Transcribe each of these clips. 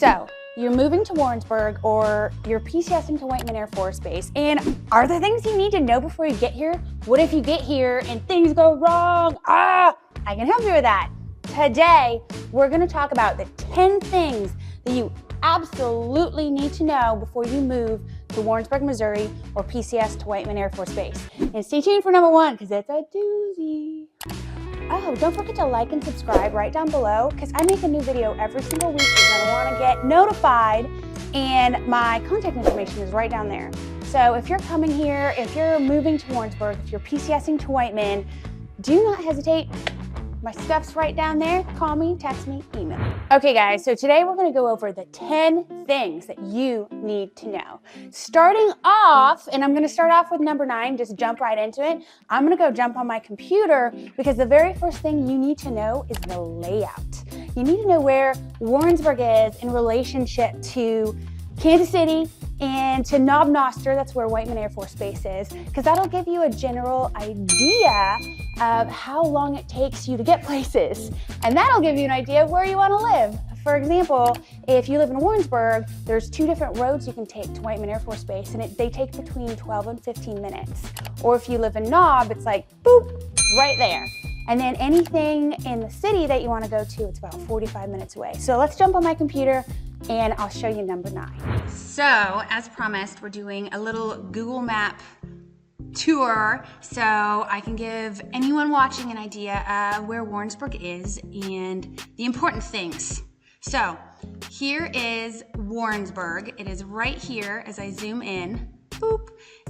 So you're moving to Warrensburg or you're PCSing to Whiteman Air Force Base, and are there things you need to know before you get here? What if you get here and things go wrong? I can help you with that. Today, we're gonna talk about the 10 things that you absolutely need to know before you move to Warrensburg, Missouri, or PCS to Whiteman Air Force Base. And stay tuned for number 1, because it's a doozy. Oh, don't forget to like and subscribe right down below, because I make a new video every single week. You're gonna wanna get notified, and my contact information is right down there. So if you're coming here, if you're moving to Warrensburg, if you're PCSing to Whiteman, do not hesitate. My stuff's right down there. Call me, text me, email. Okay guys, so today we're gonna go over the 10 things that you need to know. Starting off, and I'm gonna start off with number 9, just jump right into it. I'm gonna go jump on my computer because the very first thing you need to know is the layout. You need to know where Warrensburg is in relationship to Kansas City and to Knob Noster, that's where Whiteman Air Force Base is, because that'll give you a general idea of how long it takes you to get places. And that'll give you an idea of where you want to live. For example, if you live in Warrensburg, there's 2 different roads you can take to Whiteman Air Force Base, and they take between 12 and 15 minutes. Or if you live in Knob, it's like, boop, right there. And then anything in the city that you want to go to, it's about 45 minutes away. So let's jump on my computer and I'll show you number 9. So as promised, we're doing a little Google Map tour so I can give anyone watching an idea of where Warrensburg is and the important things. So here is Warrensburg. It is right here as I zoom in. Boop.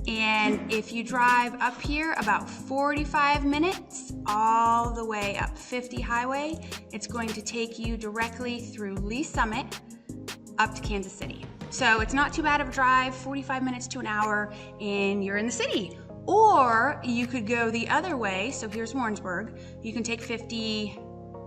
And if you drive up here about 45 minutes all the way up 50 highway, it's going to take you directly through Lee Summit up to Kansas City. So it's not too bad of a drive, 45 minutes to an hour, and you're in the city. Or you could go the other way. So here's Warrensburg. You can take 50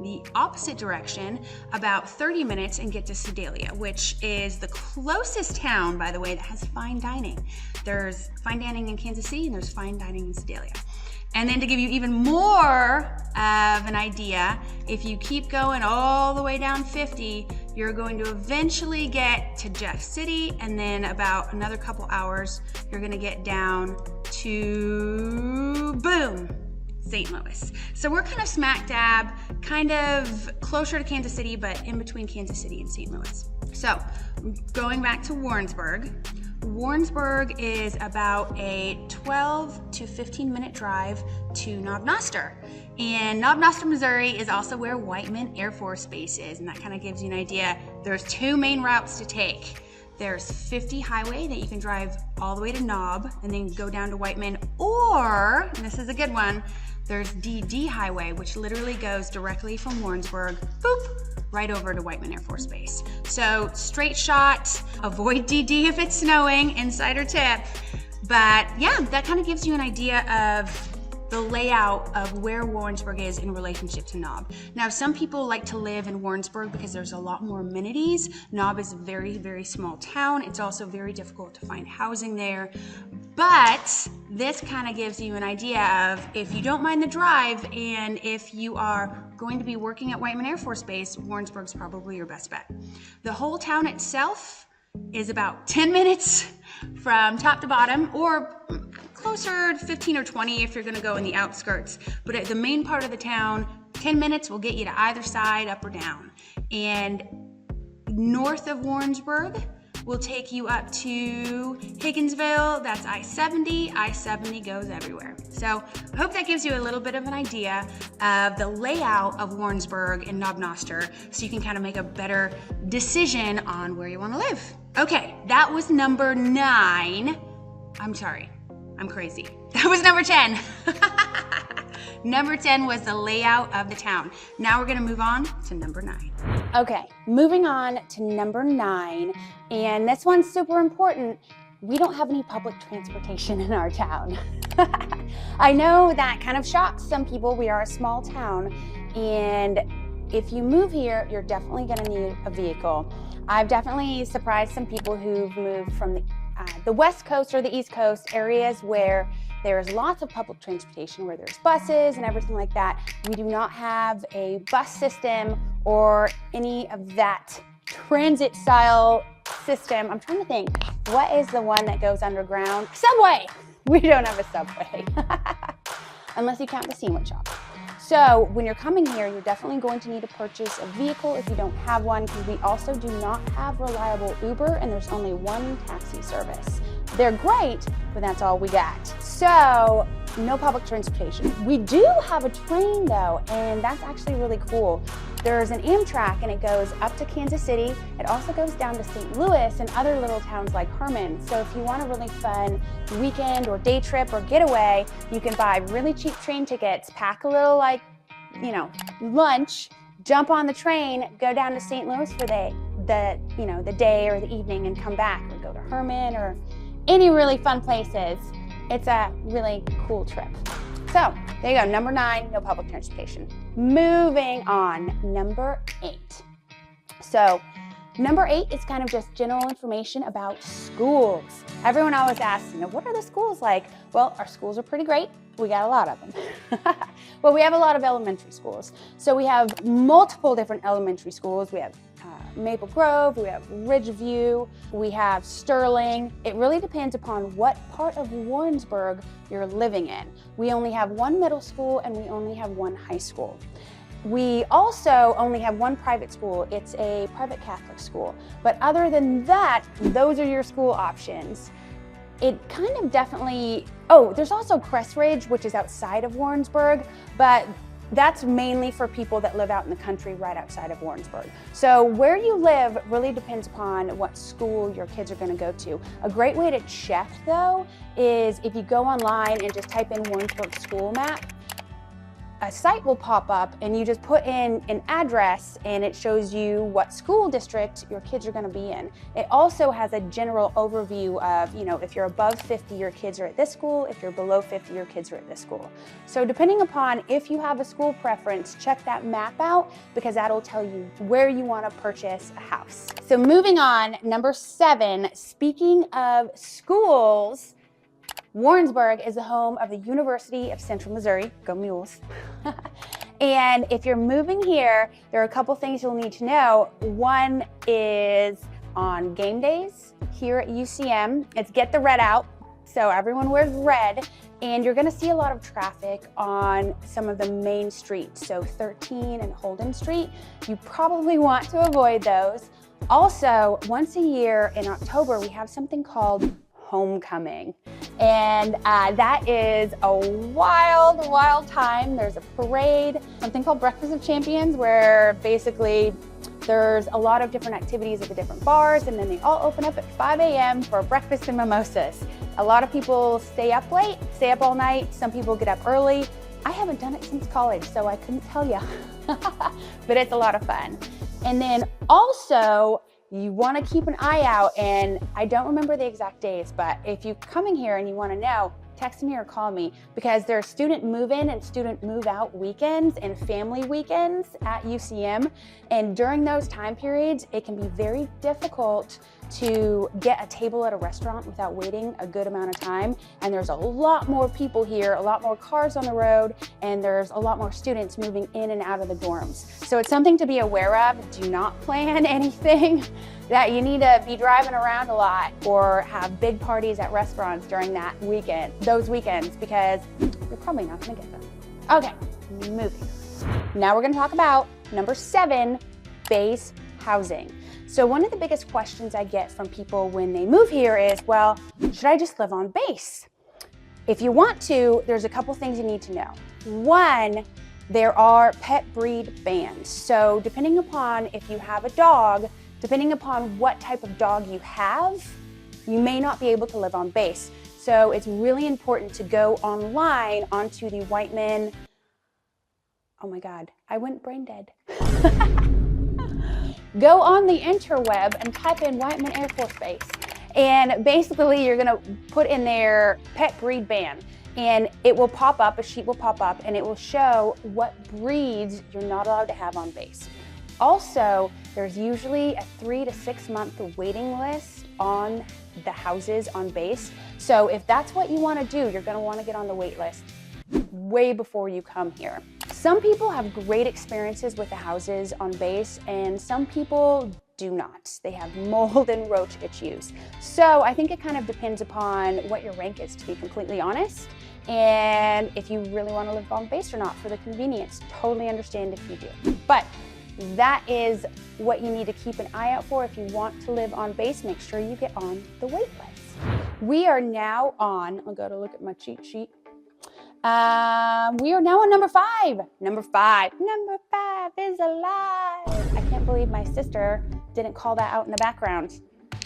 the opposite direction, about 30 minutes, and get to Sedalia, which is the closest town, by the way, that has fine dining. There's fine dining in Kansas City and there's fine dining in Sedalia. And then to give you even more of an idea, if you keep going all the way down 50, you're going to eventually get to Jeff City, and then about another couple hours, you're gonna get down to, boom, St. Louis. So we're kind of smack dab, kind of closer to Kansas City, but in between Kansas City and St. Louis. So going back to Warrensburg, Warrensburg is about a 12 to 15 minute drive to Knob Noster. And Knob Noster, Missouri is also where Whiteman Air Force Base is, and that kind of gives you an idea. There's 2 main routes to take. There's 50 highway that you can drive all the way to Knob and then go down to Whiteman, or, and this is a good one, there's DD highway, which literally goes directly from Warrensburg, boop, right over to Whiteman Air Force Base. So straight shot, avoid DD if it's snowing, insider tip. But yeah, that kind of gives you an idea of the layout of where Warrensburg is in relationship to Knob. Now, some people like to live in Warrensburg because there's a lot more amenities. Knob is a very, very small town. It's also very difficult to find housing there. But this kind of gives you an idea of, if you don't mind the drive and if you are going to be working at Whiteman Air Force Base, Warrensburg's probably your best bet. The whole town itself is about 10 minutes from top to bottom, or closer to 15 or 20 if you're gonna go in the outskirts. But at the main part of the town, 10 minutes will get you to either side, up or down. And north of Warrensburg will take you up to Higginsville. That's I-70. I-70 goes everywhere. So I hope that gives you a little bit of an idea of the layout of Warrensburg and Knob Noster, so you can kind of make a better decision on where you want to live. Okay, that was number 9. I'm sorry, I'm crazy. That was number 10. Number 10 was the layout of the town. Now we're gonna move on to number 9. Okay, moving on to number 9, and this one's super important. We don't have any public transportation in our town. I know that kind of shocks some people. We are a small town, and if you move here, you're definitely gonna need a vehicle. I've definitely surprised some people who've moved from the West Coast or the East Coast, areas where there's lots of public transportation, where there's buses and everything like that. We do not have a bus system or any of that transit style system. I'm trying to think, what is the one that goes underground? Subway! We don't have a subway. Unless you count the sandwich shop. So when you're coming here, you're definitely going to need to purchase a vehicle if you don't have one, because we also do not have reliable Uber and there's only one taxi service. They're great, but that's all we got. So no public transportation. We do have a train though, and that's actually really cool. There's an Amtrak and it goes up to Kansas City. It also goes down to St. Louis and other little towns like Herman. So if you want a really fun weekend or day trip or getaway, you can buy really cheap train tickets, pack a little lunch, jump on the train, go down to St. Louis for the day or the evening and come back, or go to Herman or any really fun places. It's a really cool trip. So there you go, number 9, no public transportation. Moving on, number 8. So number 8 is kind of just general information about schools. Everyone always asks, what are the schools like? Well, our schools are pretty great. We got a lot of them. Well, we have a lot of elementary schools. So we have multiple different elementary schools. We have Maple Grove, we have Ridgeview, we have Sterling. It really depends upon what part of Warrensburg you're living in. We only have one middle school and we only have one high school. We also only have one private school. It's a private Catholic school. But other than that, those are your school options. It kind of definitely, there's also Crest Ridge, which is outside of Warrensburg, but that's mainly for people that live out in the country right outside of Warrensburg. So where you live really depends upon what school your kids are going to go to. A great way to check though is if you go online and just type in Warrensburg school map, a site will pop up and you just put in an address and it shows you what school district your kids are going to be in. It also has a general overview of, if you're above 50, your kids are at this school. If you're below 50, your kids are at this school. So depending upon if you have a school preference, check that map out because that'll tell you where you want to purchase a house. So moving on, number 7, speaking of schools, Warrensburg is the home of the University of Central Missouri, go Mules. And if you're moving here, there are a couple things you'll need to know. One is on game days here at UCM, it's get the red out. So everyone wears red, and you're gonna see a lot of traffic on some of the main streets. So 13 and Holden Street, you probably want to avoid those. Also, once a year in October, we have something called homecoming. And that is a wild, wild time. There's a parade, something called Breakfast of Champions, where basically there's a lot of different activities at the different bars, and then they all open up at 5 a.m. for breakfast and mimosas. A lot of people stay up late, stay up all night. Some people get up early. I haven't done it since college, so I couldn't tell you, but it's a lot of fun. And then also, you want to keep an eye out, and I don't remember the exact days, but if you're coming here and you want to know, text me or call me, because there are student move-in and student move-out weekends and family weekends at UCM, and during those time periods, it can be very difficult to get a table at a restaurant without waiting a good amount of time, and there's a lot more people here, a lot more cars on the road, and there's a lot more students moving in and out of the dorms. So it's something to be aware of. Do not plan anything that you need to be driving around a lot or have big parties at restaurants during those weekends, because you're probably not gonna get them. Okay, moving. Now we're gonna talk about number 7, base housing. So one of the biggest questions I get from people when they move here is, well, should I just live on base? If you want to, there's a couple things you need to know. One, there are pet breed bans. So depending upon if you have a dog, depending upon what type of dog you have, you may not be able to live on base. So it's really important to go online onto the Whiteman, oh my God, I went brain dead. Go on the interweb and type in Whiteman Air Force Base. And basically you're gonna put in there pet breed ban, and it will pop up, a sheet will pop up, and it will show what breeds you're not allowed to have on base. Also, there's usually a 3 to 6 month waiting list on the houses on base. So if that's what you want to do, you're going to want to get on the wait list way before you come here. Some people have great experiences with the houses on base, and some people do not. They have mold and roach issues. So I think it kind of depends upon what your rank is, to be completely honest. And if you really want to live on base or not for the convenience, totally understand if you do. But that is what you need to keep an eye out for. If you want to live on base, make sure you get on the wait list. We are now on, I'll go to look at my cheat sheet. We are now on number 5. Number 5 is alive. I can't believe my sister didn't call that out in the background.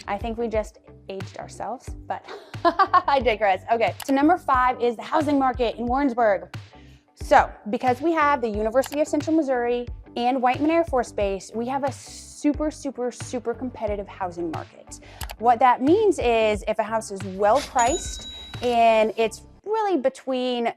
I think we just aged ourselves, but I digress. Okay, so number 5 is the housing market in Warrensburg. So because we have the University of Central Missouri and Whiteman Air Force Base, we have a super competitive housing market. What that means is if a house is well priced and it's really between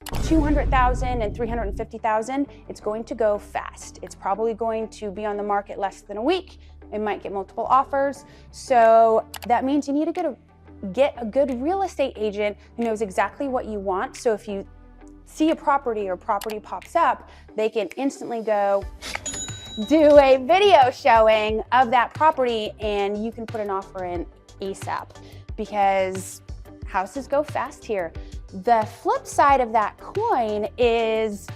$200,000 and $350,000, it's going to go fast. It's probably going to be on the market less than a week. It might get multiple offers. So that means you need to get a good real estate agent who knows exactly what you want. So if you see a property or property pops up, they can instantly go do a video showing of that property and you can put an offer in ASAP because houses go fast here. The flip side of that coin is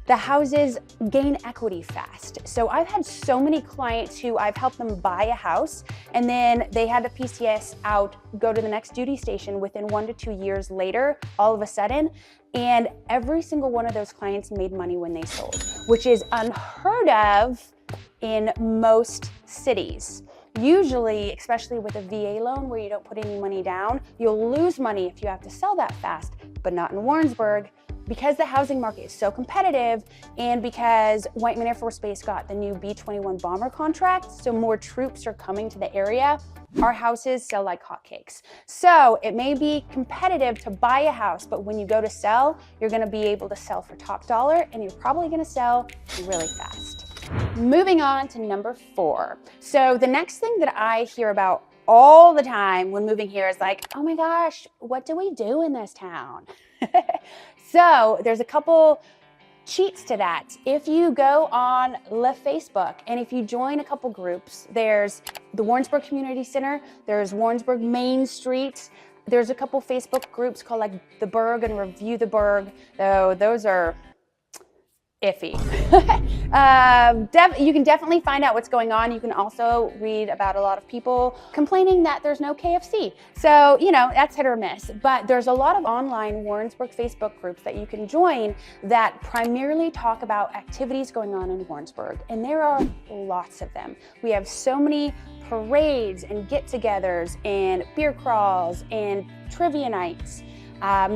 the houses gain equity fast. So I've had so many clients who I've helped them buy a house and then they had the PCS out, go to the next duty station within 1 to 2 years later, all of a sudden. And every single one of those clients made money when they sold, which is unheard of in most cities. Usually, especially with a VA loan where you don't put any money down, you'll lose money if you have to sell that fast, but not in Warrensburg. Because the housing market is so competitive and because Whiteman Air Force Base got the new B-21 bomber contract, so more troops are coming to the area, our houses sell like hotcakes. So it may be competitive to buy a house, but when you go to sell, you're gonna be able to sell for top dollar and you're probably gonna sell really fast. Moving on to number 4. So the next thing that I hear about all the time when moving here is like, oh my gosh, what do we do in this town? So there's a couple cheats to that. If you go on Facebook and if you join a couple groups, there's the Warrensburg Community Center, there's Warrensburg Main Street, there's a couple Facebook groups called like The Burg and Review the Burg, though those are iffy. You can definitely find out what's going on. You can also read about a lot of people complaining that there's no KFC. So, you know, that's hit or miss. But there's a lot of online Warrensburg Facebook groups that you can join that primarily talk about activities going on in Warrensburg. And there are lots of them. We have so many parades and get-togethers and beer crawls and trivia nights.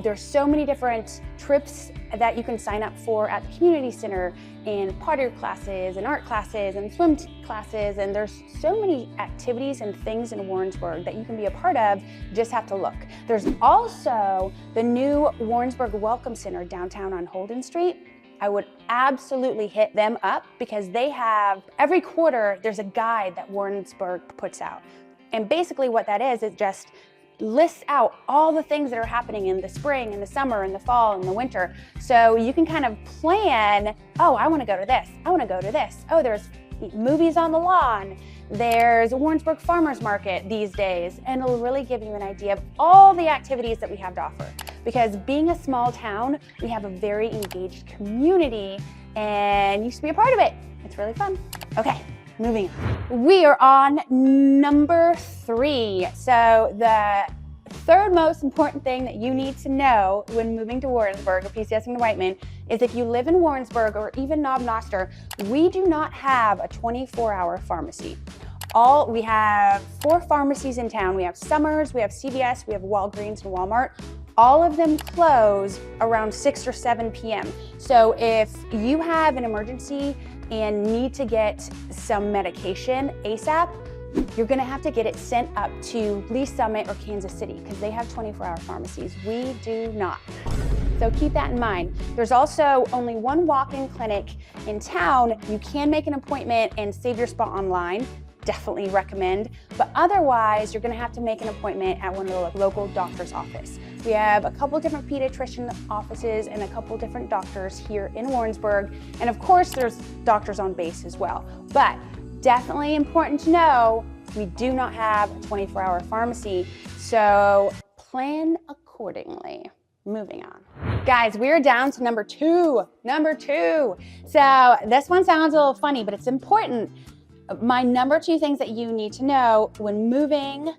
There's so many different trips that you can sign up for at the community center and pottery classes and art classes and swim classes. And there's so many activities and things in Warrensburg that you can be a part of. You just have to look. There's also the new Warrensburg Welcome Center downtown on Holden Street. I would absolutely hit them up because they have, every quarter, there's a guide that Warrensburg puts out. And basically what that is just lists out all the things that are happening in the spring and the summer and the fall and the winter. So you can kind of plan, oh, I want to go to this. I want to go to this. Oh, there's movies on the lawn. There's a Warrensburg Farmers Market these days. And it'll really give you an idea of all the activities that we have to offer. Because being a small town, we have a very engaged community and you should be a part of it. It's really fun. Okay. Moving on. We are on number 3. So the third most important thing that you need to know when moving to Warrensburg or PCSing to Whiteman is if you live in Warrensburg or even Knob Noster, we do not have a 24-hour pharmacy. We have 4 pharmacies in town. We have Summers, we have CVS, we have Walgreens and Walmart. All of them close around 6 or 7 p.m. So if you have an emergency and need to get some medication ASAP, you're gonna have to get it sent up to Lee Summit or Kansas City because they have 24-hour pharmacies. We do not. So keep that in mind. There's also only one walk-in clinic in town. You can make an appointment and save your spot online. Definitely recommend. But otherwise, you're gonna have to make an appointment at one of the local doctor's office. We have a couple different pediatrician offices and a couple different doctors here in Warrensburg. And of course, there's doctors on base as well. But Definitely important to know, we do not have a 24-hour pharmacy, so plan accordingly. Moving on. Guys, we're down to number two. So this one sounds a little funny, but it's important. My number two things that you need to know when moving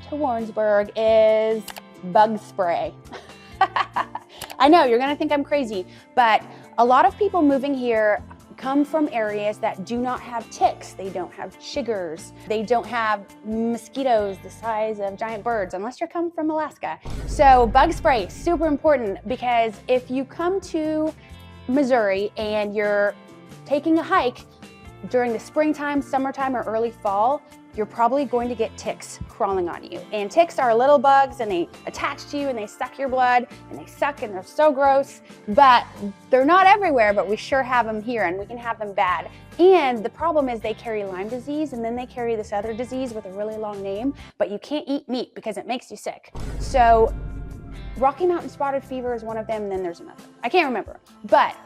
to Warrensburg is bug spray. I know you're gonna think I'm crazy, but a lot of people moving here come from areas that do not have ticks. They don't have chiggers. They don't have mosquitoes the size of giant birds, unless you're coming from Alaska. So bug spray, super important, because if you come to Missouri and you're taking a hike during the springtime, summertime, or early fall, you're probably going to get ticks crawling on you. And ticks are little bugs, and they attach to you and they suck your blood, and they suck and they're so gross, but they're not everywhere, but we sure have them here, and we can have them bad. And the problem is they carry Lyme disease, and then they carry this other disease with a really long name, but you can't eat meat because it makes you sick. So Rocky Mountain spotted fever is one of them, and then there's another. I can't remember, but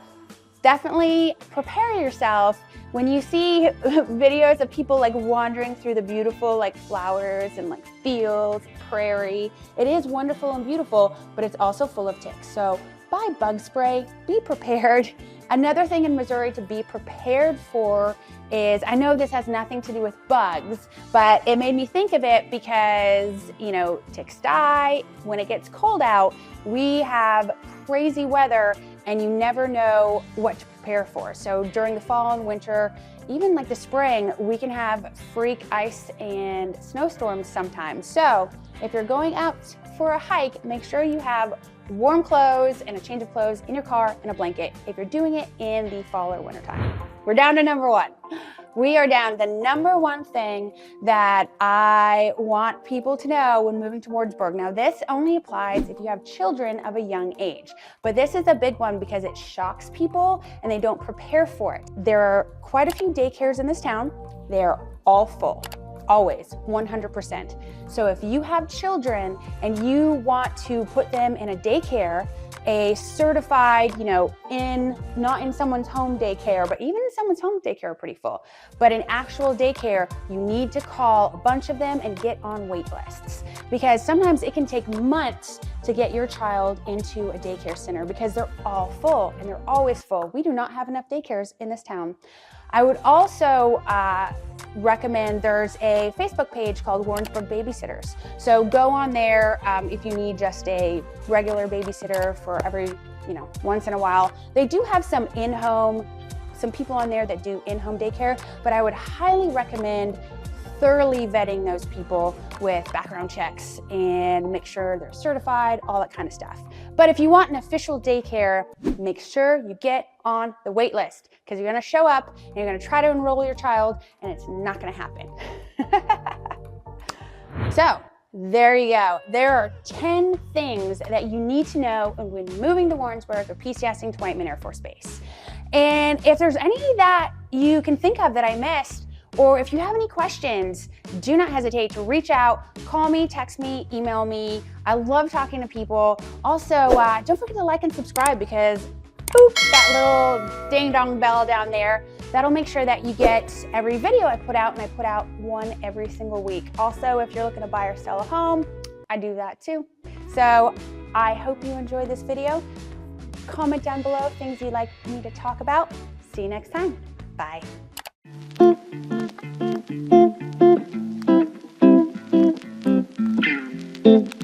definitely prepare yourself. When you see videos of people like wandering through the beautiful like flowers and like fields, prairie, it is wonderful and beautiful, but it's also full of ticks. So buy bug spray, be prepared. Another thing in Missouri to be prepared for is, I know this has nothing to do with bugs, but it made me think of it because, you know, ticks die. When it gets cold out, we have crazy weather, and you never know what to prepare for. So during the fall and winter, even like the spring, we can have freak ice and snowstorms sometimes. So if you're going out for a hike, make sure you have warm clothes and a change of clothes in your car and a blanket if you're doing it in the fall or winter time. We're down to number one. We are down to the number one thing that I want people to know when moving to Warrensburg. Now, this only applies if you have children of a young age, but this is a big one because it shocks people and they don't prepare for it. There are quite a few daycares in this town. They're all full. Always, 100%. So if you have children and you want to put them in a daycare, a certified, you know, not in someone's home daycare, but even in someone's home daycare are pretty full, but an actual daycare, you need to call a bunch of them and get on wait lists, because sometimes it can take months to get your child into a daycare center because they're all full, and they're always full. We do not have enough daycares in this town. I would also recommend, there's a Facebook page called Warrensburg Babysitters. So go on there if you need just a regular babysitter for every, you know, once in a while. They do have some some people on there that do in-home daycare, but I would highly recommend thoroughly vetting those people with background checks and make sure they're certified, all that kind of stuff. But if you want an official daycare, make sure you get on the wait list, because you're gonna show up and you're gonna try to enroll your child and it's not gonna happen. So there you go. There are 10 things that you need to know when moving to Warrensburg or PCSing to Whiteman Air Force Base. And if there's any that you can think of that I missed, or if you have any questions, do not hesitate to reach out, call me, text me, email me. I love talking to people. Also, don't forget to like and subscribe, because boop, that little ding dong bell down there, that'll make sure that you get every video I put out, and I put out one every single week. Also, if you're looking to buy or sell a home, I do that too. So I hope you enjoyed this video. Comment down below things you'd like me to talk about. See you next time. Bye. Thank you.